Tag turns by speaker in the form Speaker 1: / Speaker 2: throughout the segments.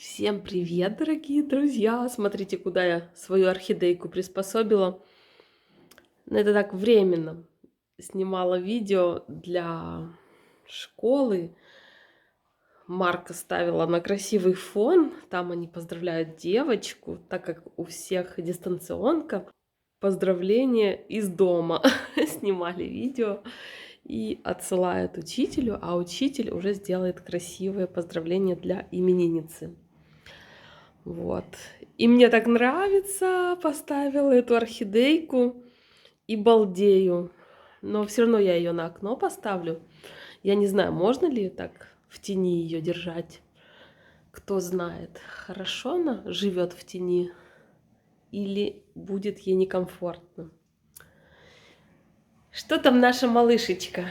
Speaker 1: Всем привет, дорогие друзья! Смотрите, куда я свою орхидейку приспособила. Это так временно. Снимала видео для школы. Марка ставила на красивый фон. Там они поздравляют девочку, так как у всех дистанционка. Поздравления из дома. Снимали видео и отсылают учителю, а учитель уже сделает красивое поздравление для именинницы. Вот. И мне так нравится, поставила эту орхидейку и балдею. Но все равно я ее на окно поставлю. Я не знаю, можно ли так в тени ее держать. Кто знает, хорошо она живет в тени или будет ей некомфортно. Что там наша малышечка?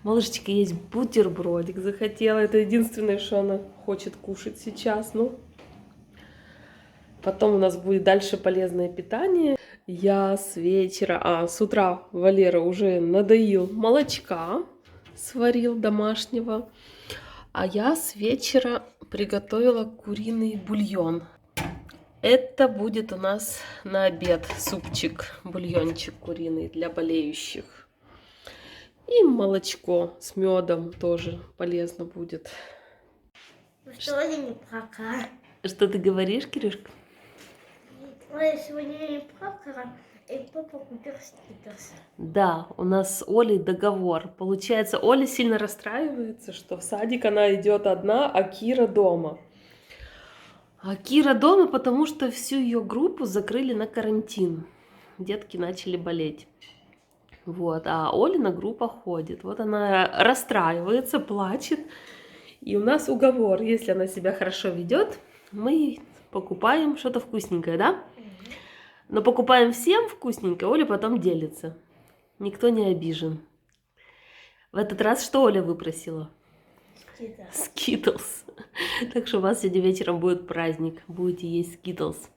Speaker 1: Малышечка есть бутербродик захотела. Это единственное, что она хочет кушать сейчас. Ну, потом у нас будет дальше полезное питание. Я с вечера, с утра Валера уже надоил молочка, сварил домашнего. А я с вечера приготовила куриный бульон. Это будет у нас на обед супчик, бульончик куриный для болеющих. И молочко с медом тоже полезно будет.
Speaker 2: Что я не плакала?
Speaker 1: Что ты говоришь, Кирюшка?
Speaker 2: Я сегодня не плакала, и папа купил скитерс.
Speaker 1: Да, у нас с Олей договор. Получается, Оля сильно расстраивается, что в садик она идет одна, а Кира дома. А Кира дома, потому что всю ее группу закрыли на карантин. Детки начали болеть. Вот, а Олина группа ходит. Вот она расстраивается, плачет. И у нас уговор, если она себя хорошо ведет, мы покупаем что-то вкусненькое, да? Но покупаем всем вкусненькое, Оля потом делится. Никто не обижен. В этот раз что Оля выпросила? Скитлс. Так что у вас сегодня вечером будет праздник. Будете есть скитлс.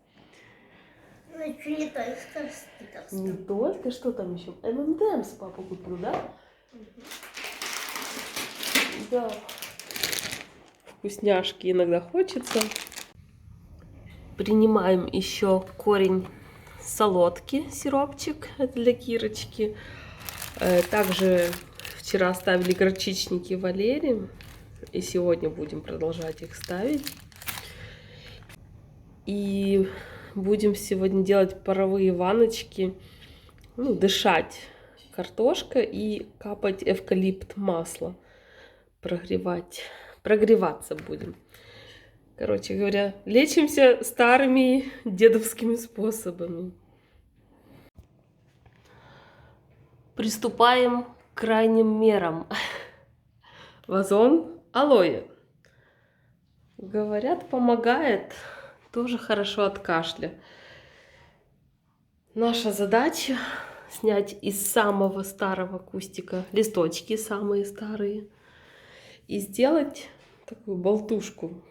Speaker 2: Ну, что не только скитерс.
Speaker 1: Не только, что там еще? ММДМС папа купил, да? Да. Вкусняшки иногда хочется. Принимаем еще корень солодки, сиропчик. Это для Кирочки. Также вчера ставили горчичники Валере. И сегодня будем продолжать их ставить. И будем сегодня делать паровые ванночки. Ну, дышать картошка и капать эвкалипт масло. Прогреваться будем. Короче говоря, лечимся старыми дедовскими способами. Приступаем к крайним мерам. Вазон алоэ. Говорят, помогает. Тоже хорошо от кашля. Наша задача снять из самого старого кустика листочки, самые старые, и сделать такую болтушку.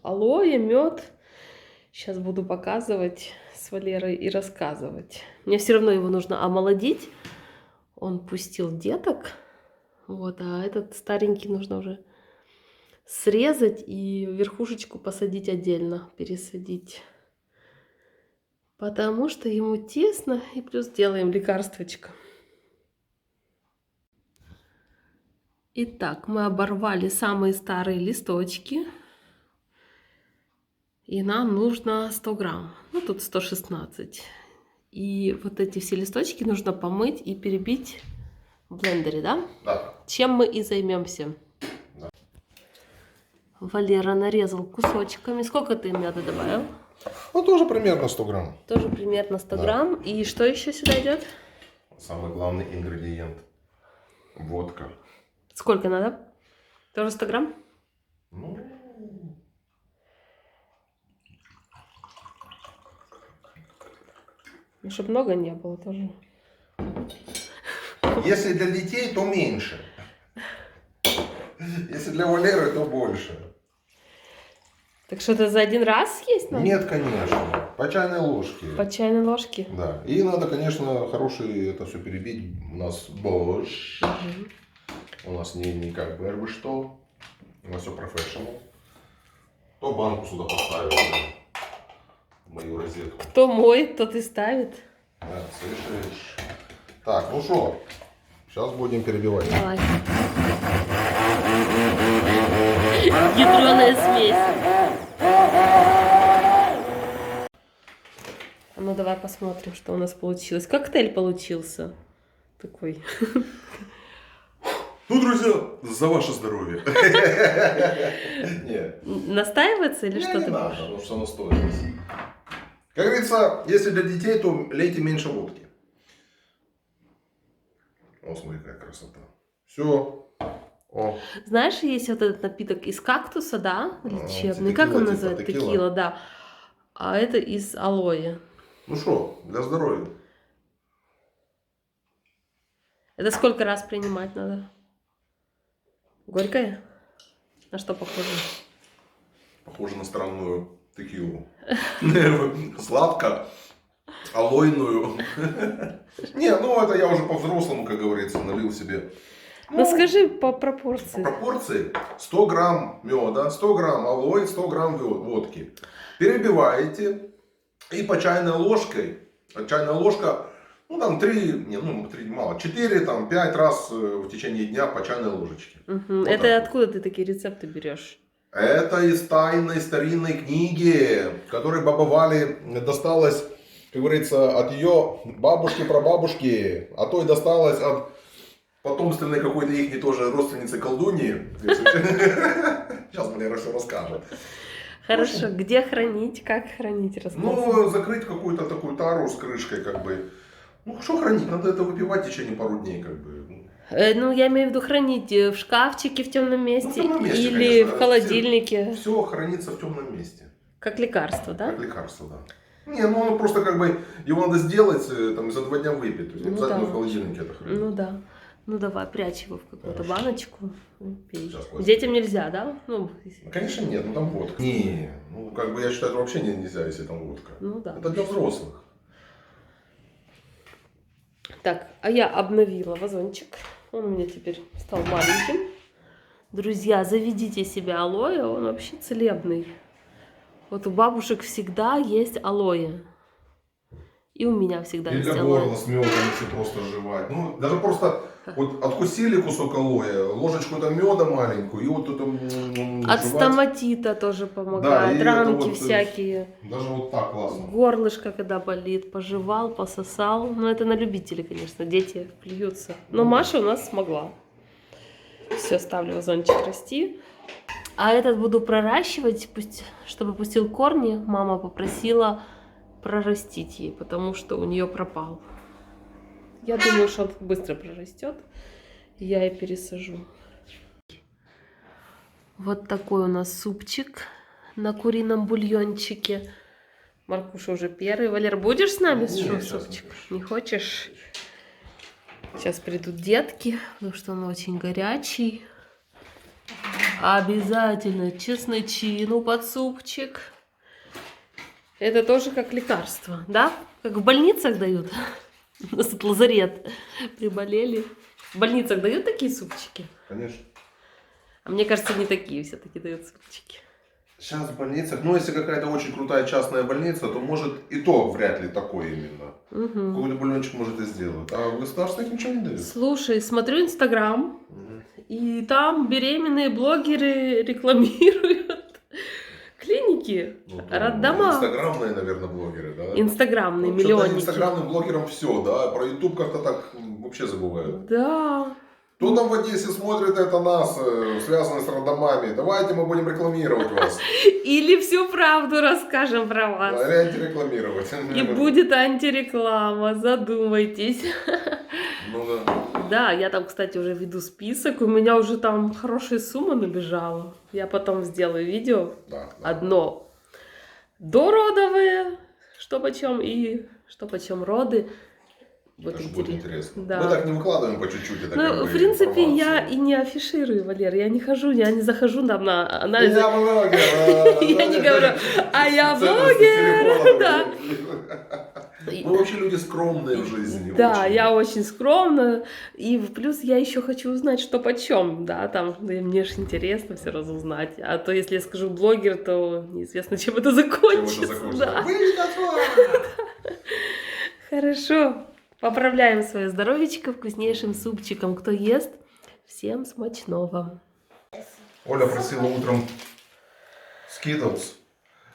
Speaker 1: Алоэ, мед. Сейчас буду показывать с Валерой и рассказывать. Мне все равно его нужно омолодить. Он пустил деток. Вот, а этот старенький нужно уже срезать и верхушечку посадить отдельно, пересадить. Потому что ему тесно, и плюс делаем лекарствочко. Итак, мы оборвали самые старые листочки. И нам нужно 100 грамм. Ну, тут 116. И вот эти все листочки нужно помыть и перебить в блендере, да?
Speaker 3: Да.
Speaker 1: Чем мы и займемся.
Speaker 3: Да.
Speaker 1: Валера нарезал кусочками. Сколько ты меда добавил?
Speaker 3: Ну, тоже примерно 100 грамм.
Speaker 1: Тоже примерно 100
Speaker 3: Да.
Speaker 1: грамм. И что еще сюда идет?
Speaker 3: Самый главный ингредиент. Водка.
Speaker 1: Сколько надо? Тоже 100 грамм?
Speaker 3: Ну,
Speaker 1: Ну, чтобы много не было тоже.
Speaker 3: если для детей, то меньше. Если для Валеры, то больше.
Speaker 1: Так что это за один раз есть надо?
Speaker 3: Нет, конечно. По чайной ложке.
Speaker 1: По чайной ложке?
Speaker 3: Да. И надо, конечно, хороший это все перебить. У нас Bosch. У нас не как бы что. У нас все professional. То банку сюда поставил. В мою розетку.
Speaker 1: Кто моет, тот и ставит.
Speaker 3: Да, слышишь? Так, ну что, сейчас будем перебивать.
Speaker 1: Давай. Ядреная смесь. А ну давай посмотрим, что у нас получилось. Коктейль получился. Такой.
Speaker 3: Ну, друзья, за ваше здоровье. Нет.
Speaker 1: Настаивается или что
Speaker 3: Не
Speaker 1: ты
Speaker 3: надо,
Speaker 1: будешь?
Speaker 3: потому что оно стоит. Как говорится, если для детей, то лейте меньше водки. О, смотри, какая красота. Все. О.
Speaker 1: Знаешь, есть вот этот напиток из кактуса, да, лечебный.
Speaker 3: текила,
Speaker 1: Как он
Speaker 3: типа,
Speaker 1: называется?
Speaker 3: текила.
Speaker 1: Текила, да. А это из алоэ.
Speaker 3: Ну что, для здоровья.
Speaker 1: Это сколько раз принимать надо? Горькое? На что похоже?
Speaker 3: Похоже на странную текилу. Сладко. Алойную. Не, ну это я уже по-взрослому, как говорится, налил себе.
Speaker 1: Ну скажи по
Speaker 3: По
Speaker 1: пропорции.
Speaker 3: пропорции 100 грамм меда, 100 грамм алоэ, 100 грамм водки. Перебиваете и по чайной ложкой, чайная ложка, ну там 3 мало, 4, там 5 раз в течение дня по чайной ложечке.
Speaker 1: Мгм.
Speaker 3: Вот
Speaker 1: Это
Speaker 3: так.
Speaker 1: откуда ты такие рецепты берешь?
Speaker 3: Это из тайной старинной книги, которой баба Вали досталась, как говорится, от ее бабушки-прабабушки, а то и досталось от потомственной какой-то их тоже родственницы колдуньи. Сейчас Валера все расскажет.
Speaker 1: Хорошо, где хранить, как хранить, рассказывай.
Speaker 3: Ну, закрыть какую-то такую тару с крышкой, как бы. Ну, что хранить? Надо это выпивать в течение пару дней, как бы.
Speaker 1: Ну, я имею в виду хранить в шкафчике в темном месте,
Speaker 3: темном месте,
Speaker 1: или
Speaker 3: конечно.
Speaker 1: в холодильнике,
Speaker 3: Все хранится в темном месте.
Speaker 1: как лекарство, да?
Speaker 3: Как лекарство, да. Не, ну оно просто как бы, его надо сделать, там, за 2 дня выпить. То есть
Speaker 1: Ну
Speaker 3: обязательно
Speaker 1: да.
Speaker 3: в холодильнике это хранить.
Speaker 1: Ну да. Ну давай, прячь его в какую-то
Speaker 3: Хорошо.
Speaker 1: баночку. Пей.
Speaker 3: Сейчас, Костя.
Speaker 1: Детям нельзя, да? Ну,
Speaker 3: Ну, конечно, нет, ну там водка. Не, ну как бы я считаю, это вообще нельзя, если там водка.
Speaker 1: ну да.
Speaker 3: Это для взрослых.
Speaker 1: Так, а я обновила вазончик. Он у меня теперь стал маленьким. Друзья, заведите себе алоэ, он вообще целебный. Вот у бабушек всегда есть алоэ. И у меня всегда
Speaker 3: И
Speaker 1: есть
Speaker 3: для
Speaker 1: алоэ.
Speaker 3: горла с медом, если просто жевать. Ну, даже просто вот откусили кусок алоэ, ложечку там меда маленькую, и вот это
Speaker 1: От
Speaker 3: жевать.
Speaker 1: стоматита тоже помогает.
Speaker 3: и это
Speaker 1: Ранки
Speaker 3: вот,
Speaker 1: всякие.
Speaker 3: Даже вот так классно.
Speaker 1: Горлышко, когда болит, пожевал, пососал. Ну, это на любителей, конечно, дети плюются. Но Маша у нас смогла. Все, ставлю вазончик расти. А этот буду проращивать, пусть, чтобы пустил корни. Мама попросила прорастить ей, потому что у нее пропал. Я думаю, что он быстро прорастет. Я и пересажу. Вот такой у нас супчик на курином бульончике. Маркуша уже первый. Валер, будешь с нами
Speaker 3: Не,
Speaker 1: что,
Speaker 3: сейчас
Speaker 1: супчик?
Speaker 3: не
Speaker 1: Не хочешь? Сейчас придут детки, потому что он очень горячий. Обязательно чесночину под супчик. Это тоже как лекарство, да? Как в больницах дают. У нас тут лазарет. Приболели. В больницах дают такие супчики?
Speaker 3: Конечно.
Speaker 1: А мне кажется, не такие все-таки дают супчики.
Speaker 3: Сейчас в больницах, ну если какая-то очень крутая частная больница, то может и то вряд ли такое именно.
Speaker 1: Угу.
Speaker 3: Какой-то бульончик может и сделают. А в государственных ничего не дают.
Speaker 1: Слушай, смотрю Инстаграм,
Speaker 3: Мгм.
Speaker 1: и там беременные блогеры рекламируют клиники,
Speaker 3: Ну,
Speaker 1: роддома.
Speaker 3: инстаграмные, наверное, блогеры, да?
Speaker 1: Инстаграмные
Speaker 3: Ну, что-то
Speaker 1: миллионники.
Speaker 3: инстаграмным блогерам все, да? Про YouTube как-то так вообще забывают.
Speaker 1: Да.
Speaker 3: Кто там в Одессе смотрит это нас, связанное с роддомами? Давайте мы будем рекламировать вас.
Speaker 1: Или всю правду расскажем про вас.
Speaker 3: Или антирекламировать.
Speaker 1: И будет антиреклама, задумайтесь.
Speaker 3: Ну да.
Speaker 1: Да, я там, кстати, уже веду список, у меня уже там хорошая сумма набежала. Я потом сделаю видео.
Speaker 3: Да.
Speaker 1: Одно дородовые, что почем, и что почем роды. Вот
Speaker 3: Это ж будет интересно.
Speaker 1: Да.
Speaker 3: Мы так не выкладываем по чуть-чуть. Это как
Speaker 1: Ну,
Speaker 3: бы
Speaker 1: в принципе, я
Speaker 3: информацию.
Speaker 1: и не афиширую, Валер. Я не хожу, я не захожу там на анализы.
Speaker 3: Я блогер.
Speaker 1: Я не говорю, а я
Speaker 3: Ценности
Speaker 1: блогер.
Speaker 3: телефона,
Speaker 1: Да.
Speaker 3: Мы вообще люди скромные в жизни.
Speaker 1: Да,
Speaker 3: очень.
Speaker 1: я очень скромна. И плюс я еще хочу узнать, что почем. Да, там мне же интересно все разузнать. А то, если я скажу блогер, то неизвестно, чем это
Speaker 3: Чем
Speaker 1: закончится.
Speaker 3: это закончится?
Speaker 1: Да.
Speaker 3: Вы
Speaker 1: Хорошо. Поправляем свое здоровечко вкуснейшим супчиком. Кто ест, всем смачного.
Speaker 3: Оля просила утром Skittles.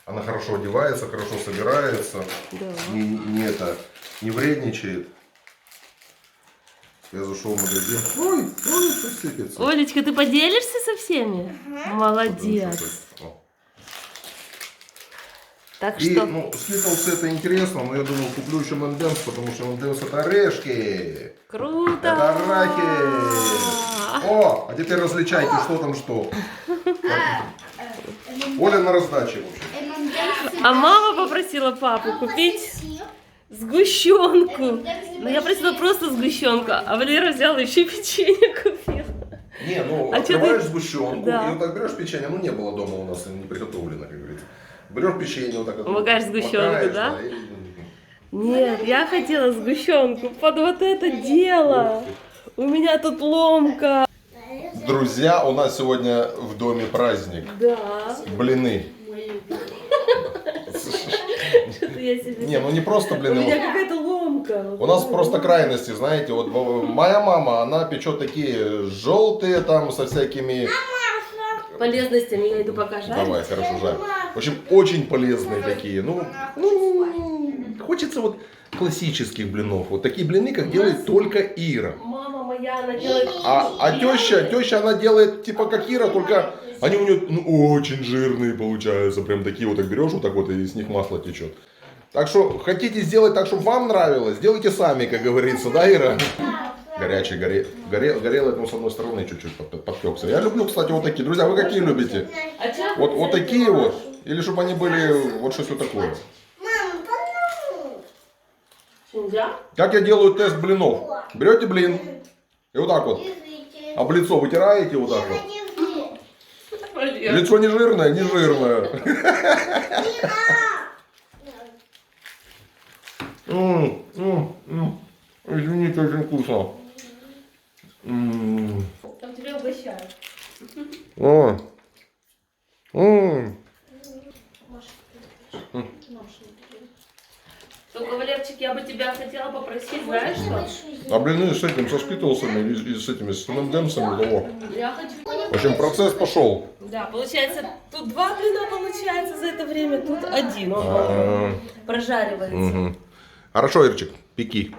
Speaker 3: Она хорошо одевается, хорошо собирается.
Speaker 1: Да.
Speaker 3: Не вредничает. Я зашел в магазин. Ой, что сыпется.
Speaker 1: Олечка, ты поделишься со всеми? Молодец.
Speaker 3: О.
Speaker 1: Так
Speaker 3: И,
Speaker 1: что...
Speaker 3: ну, Skittles это интересно, но я думал, куплю еще M&M's, потому что M&M's это орешки.
Speaker 1: Круто!
Speaker 3: Это арахис. О, а теперь различайте, что там что. Оля на раздаче, в общем.
Speaker 1: А мама попросила папу купить сгущенку. Но я просила просто сгущенку, а Валера взял еще печенье купил.
Speaker 3: Не, ну,
Speaker 1: А
Speaker 3: открываешь
Speaker 1: чё ты-
Speaker 3: сгущенку,
Speaker 1: Да.
Speaker 3: и вот так берешь печенье, ну не было дома у нас, не приготовлено, как говорится. Берешь печенье вот так вот.
Speaker 1: Макаешь сгущенку,
Speaker 3: макаешь,
Speaker 1: да?
Speaker 3: и-
Speaker 1: Нет, я хотела сгущенку под вот это дело. У меня тут ломка.
Speaker 3: Друзья, у нас сегодня в доме праздник.
Speaker 1: Да.
Speaker 3: Блины.
Speaker 1: Что-то я себе...
Speaker 3: Не, ну не просто
Speaker 1: У
Speaker 3: блины.
Speaker 1: меня какая-то ломка.
Speaker 3: У нас просто крайности, знаете, вот моя мама, она печет такие желтые там со всякими...
Speaker 1: Полезностями я иду покажу.
Speaker 3: Давай, хорошо, жаль. В общем, очень полезные такие. Ну, хочется вот классических блинов. Вот такие блины, как делает только Ира.
Speaker 1: Мама моя, она делает...
Speaker 3: А теща, она делает типа как Ира, только они у нее ну, очень жирные получаются. Прям такие вот, так берешь вот так вот, и с них масло течет. Так что, хотите сделать так, чтобы вам нравилось, делайте сами, как говорится, да, Ира? Горячий, горел это, ну, с одной стороны чуть-чуть подпекся. Я люблю, кстати, вот такие. Друзья, вы какие любите? Вот такие вот? Или чтобы они были вот что-то такое?
Speaker 1: Нельзя?
Speaker 3: Как я делаю тест блинов? Берете блин и вот так вот. Об лицо вытираете вот так вот.
Speaker 1: Валера.
Speaker 3: Лицо не жирное, не жирное. Извините, очень вкусно.
Speaker 1: Там тебя угощают.
Speaker 3: О.
Speaker 1: Только, Валерчик, я бы тебя хотела попросить, знаешь что?
Speaker 3: А блины с этим, со скитлсами или с этими, с M&M'сами того.
Speaker 1: Я хочу...
Speaker 3: В общем, процесс пошел.
Speaker 1: Да, получается, тут 2 блина получается за это время, тут 1. Он
Speaker 3: А,
Speaker 1: прожаривается.
Speaker 3: мгм. Хорошо, Ирчик, пеки.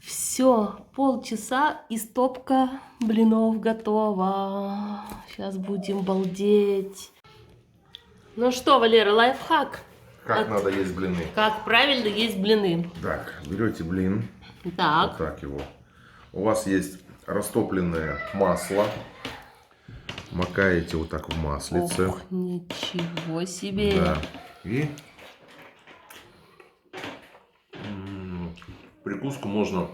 Speaker 1: Все, полчаса и стопка блинов готова. Сейчас будем балдеть. Ну что, Валера, лайфхак.
Speaker 3: Как надо есть блины?
Speaker 1: Как правильно есть блины.
Speaker 3: Так, берете блин, вот
Speaker 1: Так.
Speaker 3: так его. У вас есть растопленное масло. Макаете вот так в маслице.
Speaker 1: Ох, ничего себе.
Speaker 3: Да. И прикуску можно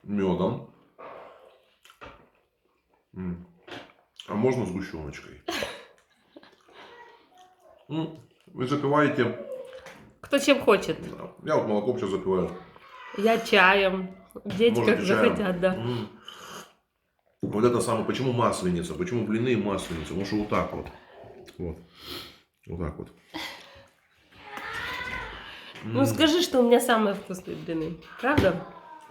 Speaker 3: медом. А можно сгущеночкой. Вы запиваете.
Speaker 1: Кто чем хочет.
Speaker 3: Я вот молоком сейчас запиваю.
Speaker 1: Я чаем. Дети
Speaker 3: Можете
Speaker 1: как
Speaker 3: чаем.
Speaker 1: захотят, да.
Speaker 3: Вот это самое, почему масленица, почему блины и масленица, потому что вот так вот. Вот так вот.
Speaker 1: Ну скажи, что у меня самые вкусные блины. Правда?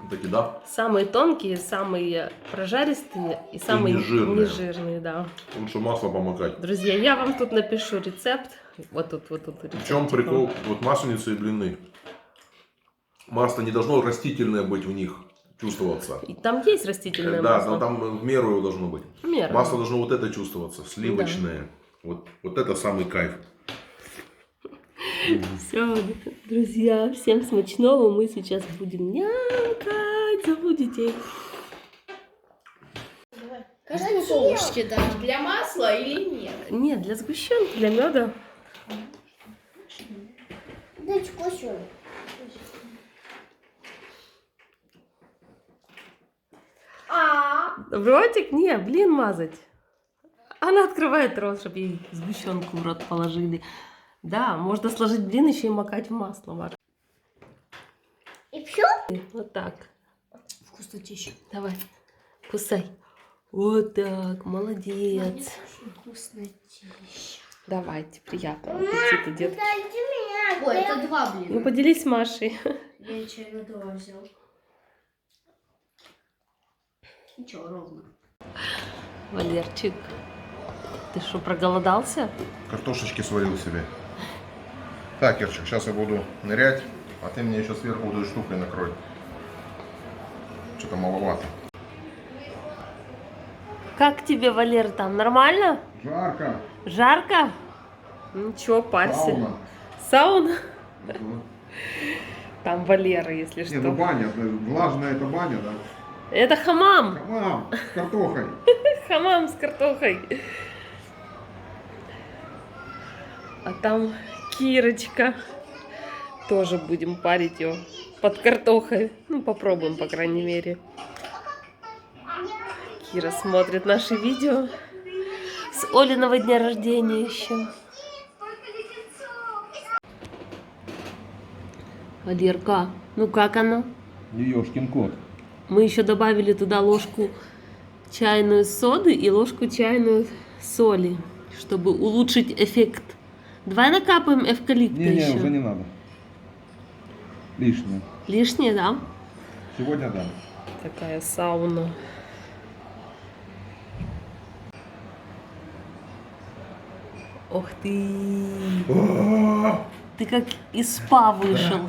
Speaker 3: Таки, да?
Speaker 1: Самые тонкие, самые прожаристые и самые
Speaker 3: нежирные.
Speaker 1: нежирные, да.
Speaker 3: Лучше масло помакать.
Speaker 1: Друзья, я вам тут напишу рецепт. Вот тут рецепт.
Speaker 3: В чем прикол? Вот масленица и блины. Масло не должно растительное быть в них чувствоваться.
Speaker 1: И там есть растительное
Speaker 3: Да,
Speaker 1: масло.
Speaker 3: но там в меру его должно быть.
Speaker 1: В меру.
Speaker 3: Масло должно вот это чувствоваться, сливочное. Вот это самый кайф.
Speaker 1: Все, друзья, всем смачного. Мы сейчас будем нямкать. Забудете.
Speaker 4: Каждому по ложке дашь, для масла или нет?
Speaker 1: Нет, для сгущенки, для меда.
Speaker 2: Дайте кусок.
Speaker 1: В ротик? Не, блин мазать. Она открывает рот, чтобы ей сгущенку в рот положили. Да, можно сложить блин еще и макать в масло. Вот так.
Speaker 4: Вкуснотища.
Speaker 1: Давай, кусай. Вот так, молодец.
Speaker 4: Вкуснотища.
Speaker 1: Давайте, приятного аппетита, детки.
Speaker 2: Дайте меня.
Speaker 4: Ой, это 2,
Speaker 1: Ну,
Speaker 4: блин.
Speaker 1: поделись с Машей.
Speaker 4: Я нечаянно 2 взял. Ничего, ровно.
Speaker 1: Валерчик, ты что, проголодался?
Speaker 3: Картошечки сварил себе. Так, Ирчик, сейчас я буду нырять, а ты мне еще сверху вот этой штукой накрой. Что-то маловато.
Speaker 1: Как тебе, Валер, там? Нормально?
Speaker 3: Жарко.
Speaker 1: Жарко? Ничего, парься.
Speaker 3: Сауна.
Speaker 1: Сауна?
Speaker 3: Мгм.
Speaker 1: Там Валера, если
Speaker 3: Не, ну
Speaker 1: что.
Speaker 3: баня, влажная это баня, да?
Speaker 1: Это хамам.
Speaker 3: Мам, с картохой.
Speaker 1: Хамам с картохой. А там Кирочка. Тоже будем парить ее под картохой. Ну, попробуем, по крайней мере. Кира смотрит наши видео с Олиного дня рождения еще. Валерка, ну как оно?
Speaker 3: Ёшкин кот.
Speaker 1: Мы еще добавили туда ложку чайную соды и ложку чайную соли, чтобы улучшить эффект. Давай накапаем эвкалипта еще.
Speaker 3: не надо. Лишнее.
Speaker 1: Лишнее, да?
Speaker 3: Сегодня да.
Speaker 1: Такая сауна. Ох ты! Ты как из спа вышел.